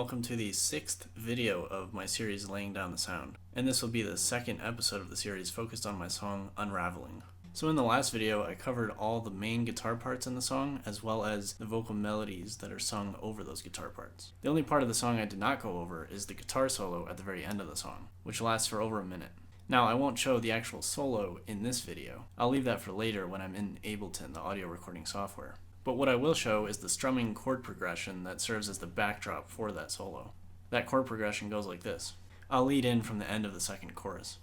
welcome to the 6th video of my series Laying Down the Sound. And this will be the second episode of the series focused on my song Unraveling. So in the last video I covered all the main guitar parts in the song as well as the vocal melodies that are sung over those guitar parts. The only part of the song I did not go over is the guitar solo at the very end of the song, which lasts for over a minute. Now I won't show the actual solo in this video. I'll leave that for later when I'm in Ableton, the audio recording software. But what I will show is the strumming chord progression that serves as the backdrop for that solo. That chord progression goes like this. I'll lead in from the end of the second chorus.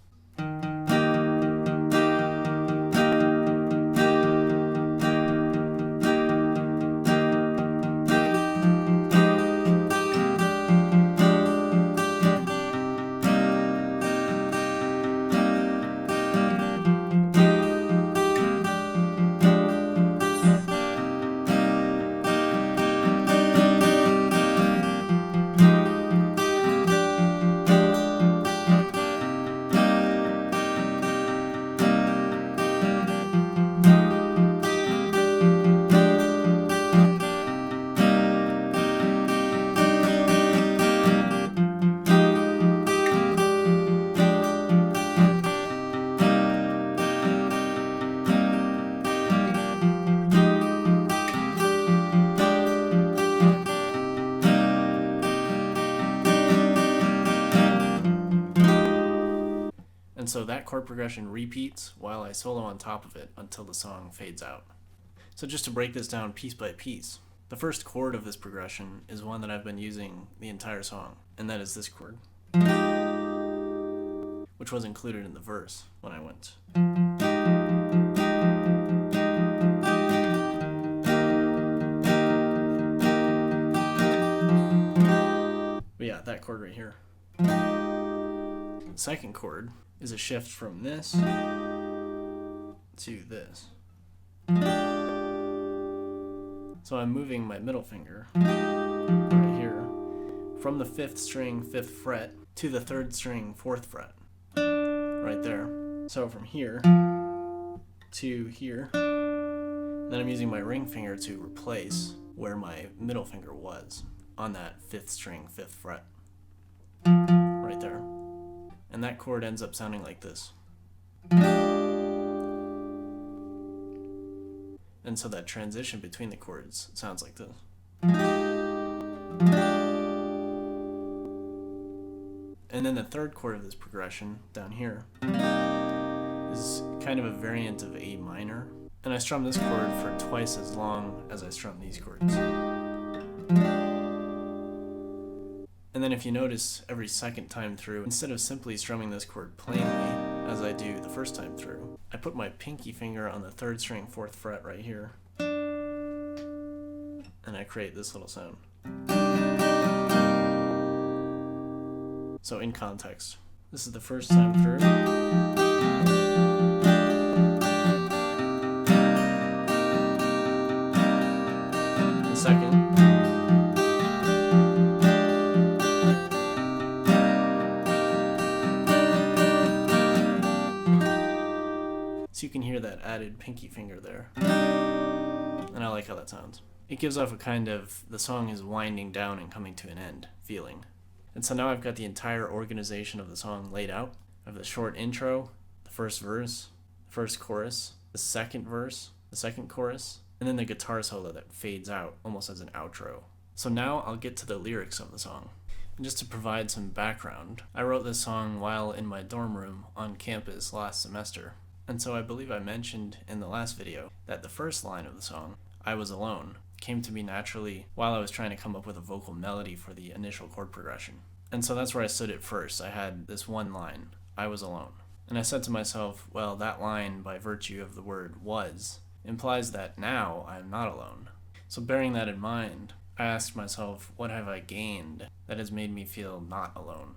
And so that chord progression repeats while I solo on top of it until the song fades out. So just to break this down piece by piece, the first chord of this progression is one that I've been using the entire song, and that is this chord, which was included in the verse when I went. But yeah, that chord right here. The second chord is a shift from this to this. So I'm moving my middle finger right here from the 5th string 5th fret to the 3rd string 4th fret right there. So from here to here, then I'm using my ring finger to replace where my middle finger was on that 5th string 5th fret right there. And that chord ends up sounding like this. And so that transition between the chords sounds like this. And then the third chord of this progression down here is kind of a variant of A minor. And I strum this chord for twice as long as I strum these chords. And then if you notice, every second time through, instead of simply strumming this chord plainly, as I do the first time through, I put my pinky finger on the 3rd string 4th fret right here, and I create this little sound. So in context, this is the first time through. The second. So you can hear that added pinky finger there. And I like how that sounds. It gives off a kind of the song is winding down and coming to an end feeling. And so now I've got the entire organization of the song laid out. I have the short intro, the first verse, the first chorus, the second verse, the second chorus, and then the guitar solo that fades out almost as an outro. So now I'll get to the lyrics of the song. And just to provide some background, I wrote this song while in my dorm room on campus last semester. And so I believe I mentioned in the last video that the first line of the song, I Was Alone, came to me naturally while I was trying to come up with a vocal melody for the initial chord progression. And so that's where I stood at first. I had this one line, I was alone. And I said to myself, well, that line, by virtue of the word was, implies that now I'm not alone. So bearing that in mind, I asked myself, what have I gained that has made me feel not alone?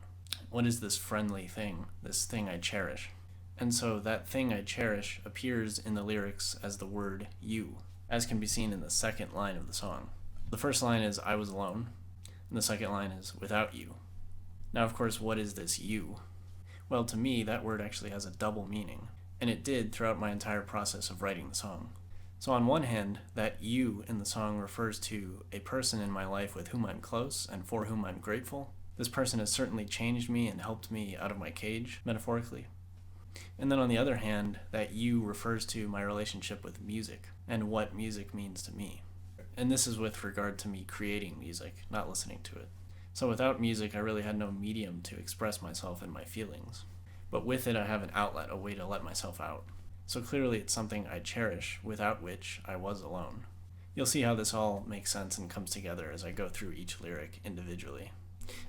What is this friendly thing, this thing I cherish? And so that thing I cherish appears in the lyrics as the word you, as can be seen in the second line of the song. The first line is I was alone, and the second line is without you. Now, of course, what is this you? Well, to me, that word actually has a double meaning, and it did throughout my entire process of writing the song. So on one hand, that you in the song refers to a person in my life with whom I'm close and for whom I'm grateful. This person has certainly changed me and helped me out of my cage, metaphorically. And then on the other hand, that you refers to my relationship with music and what music means to me. And this is with regard to me creating music, not listening to it. So without music, I really had no medium to express myself and my feelings. But with it, I have an outlet, a way to let myself out. So clearly it's something I cherish, without which I was alone. You'll see how this all makes sense and comes together as I go through each lyric individually.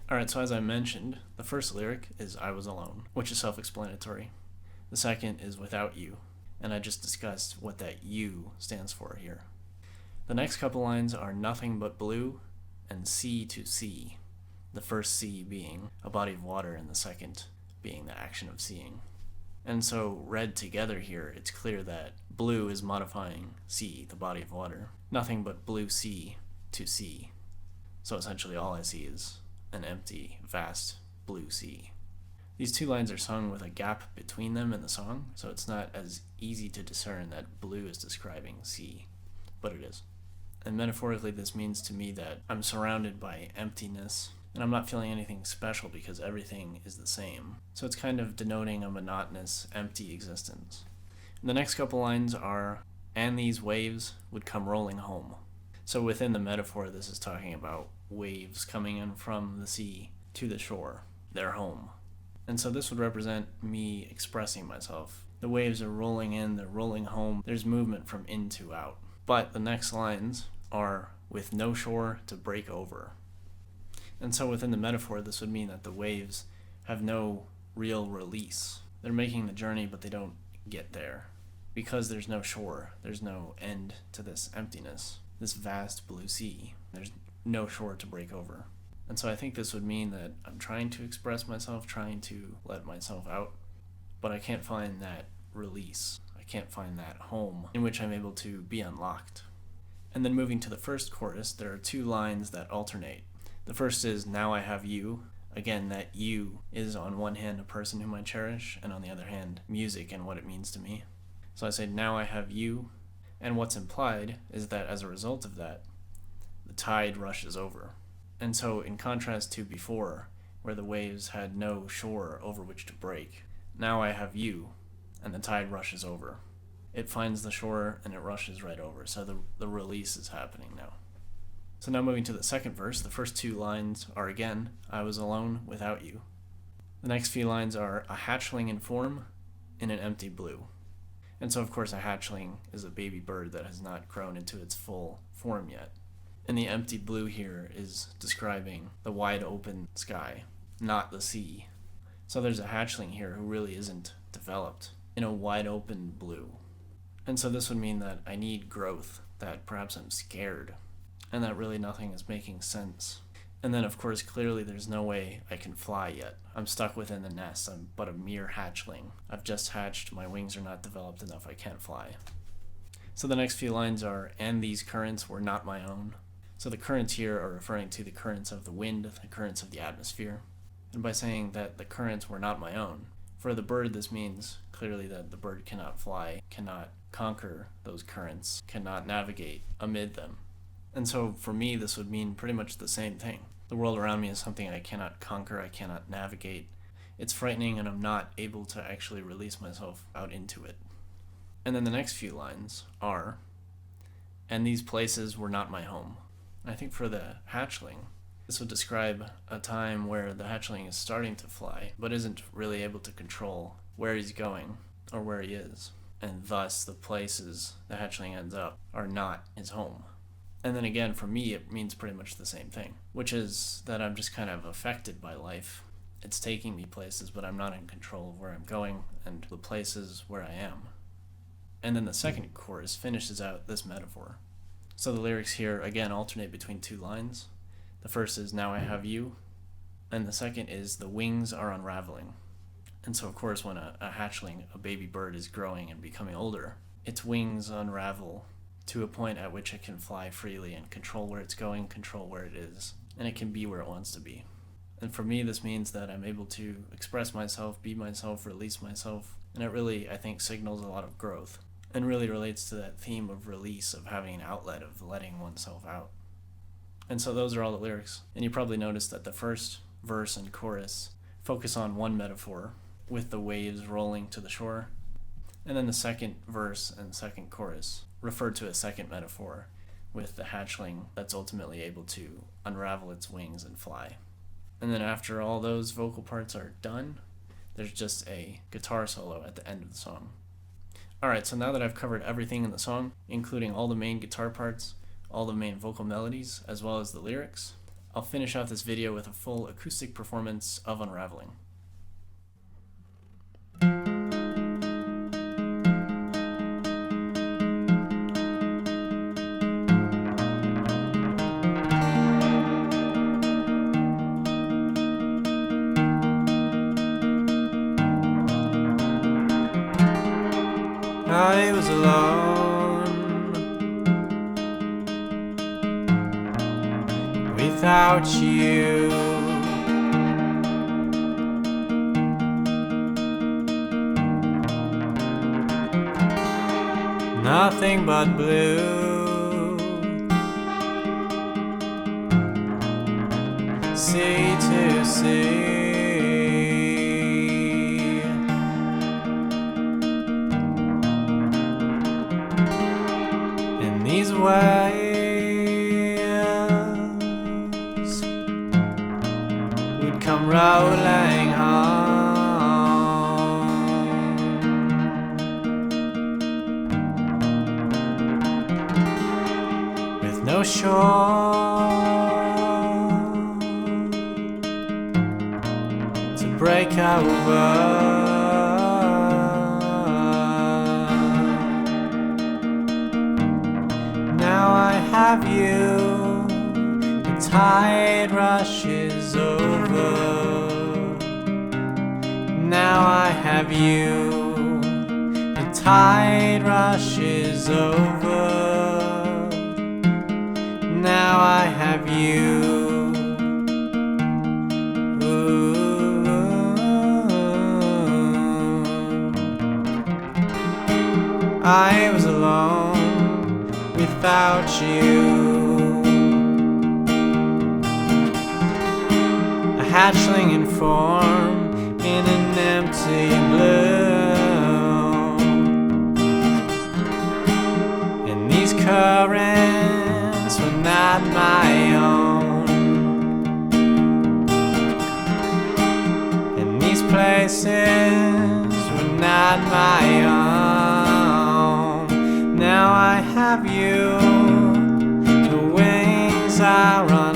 Alright, so as I mentioned, the first lyric is I was alone, which is self-explanatory. The second is without you, and I just discussed what that you stands for here. The next couple lines are nothing but blue and sea to sea, the first sea being a body of water and the second being the action of seeing. And so read together here, it's clear that blue is modifying sea, the body of water. Nothing but blue sea to sea. So essentially all I see is an empty, vast blue sea. These two lines are sung with a gap between them in the song, so it's not as easy to discern that blue is describing sea, but it is. And metaphorically, this means to me that I'm surrounded by emptiness, and I'm not feeling anything special because everything is the same. So it's kind of denoting a monotonous, empty existence. And the next couple lines are, and these waves would come rolling home. So within the metaphor, this is talking about waves coming in from the sea to the shore, their home. And so this would represent me expressing myself. The waves are rolling in, they're rolling home, there's movement from in to out. But the next lines are, with no shore to break over. And so within the metaphor, this would mean that the waves have no real release. They're making the journey, but they don't get there. Because there's no shore, there's no end to this emptiness, this vast blue sea. There's no shore to break over. And so I think this would mean that I'm trying to express myself, trying to let myself out, but I can't find that release. I can't find that home in which I'm able to be unlocked. And then moving to the first chorus, there are two lines that alternate. The first is, now I have you. Again, that you is on one hand a person whom I cherish, and on the other hand, music and what it means to me. So I say, now I have you, and what's implied is that as a result of that, the tide rushes over. And so in contrast to before, where the waves had no shore over which to break, now I have you, and the tide rushes over. It finds the shore and it rushes right over, so the release is happening now. So now moving to the second verse, the first two lines are again, I was alone without you. The next few lines are a hatchling in form in an empty blue. And so of course a hatchling is a baby bird that has not grown into its full form yet. And the empty blue here is describing the wide open sky, not the sea. So there's a hatchling here who really isn't developed in a wide open blue. And so this would mean that I need growth, that perhaps I'm scared, and that really nothing is making sense. And then of course clearly there's no way I can fly yet. I'm stuck within the nest, I'm but a mere hatchling. I've just hatched, my wings are not developed enough, I can't fly. So the next few lines are, and these currents were not my own. So the currents here are referring to the currents of the wind, the currents of the atmosphere. And by saying that the currents were not my own, for the bird this means clearly that the bird cannot fly, cannot conquer those currents, cannot navigate amid them. And so for me this would mean pretty much the same thing. The world around me is something I cannot conquer, I cannot navigate. It's frightening and I'm not able to actually release myself out into it. And then the next few lines are, and these places were not my home. I think for the hatchling, this would describe a time where the hatchling is starting to fly, but isn't really able to control where he's going or where he is. And thus the places the hatchling ends up are not his home. And then again, for me, it means pretty much the same thing, which is that I'm just kind of affected by life. It's taking me places, but I'm not in control of where I'm going and the places where I am. And then the second chorus finishes out this metaphor. So the lyrics here, again, alternate between two lines. The first is, now I have you, and the second is, the wings are unraveling. And so, of course, when a hatchling, a baby bird, is growing and becoming older, its wings unravel to a point at which it can fly freely and control where it's going, control where it is, and it can be where it wants to be. And for me, this means that I'm able to express myself, be myself, release myself, and it really, I think, signals a lot of growth. and really relates to that theme of release, of having an outlet, of letting oneself out. And so those are all the lyrics. And you probably noticed that the first verse and chorus focus on one metaphor, with the waves rolling to the shore. And then the second verse and second chorus refer to a second metaphor, with the hatchling that's ultimately able to unravel its wings and fly. And then after all those vocal parts are done, there's just a guitar solo at the end of the song. Alright, so now that I've covered everything in the song, including all the main guitar parts, all the main vocal melodies, as well as the lyrics, I'll finish off this video with a full acoustic performance of Unraveling. I was alone, without you. Nothing but blue, sea to sea. These waves would come rolling home, with no shore to break over. Now I have you, the tide rushes over. Now I have you, the tide rushes over. Now I have you. Ooh. I was alone without you, a hatchling in form in an empty bloom, and these currents were not my own, and these places were not my own. Now I have you, the wings are on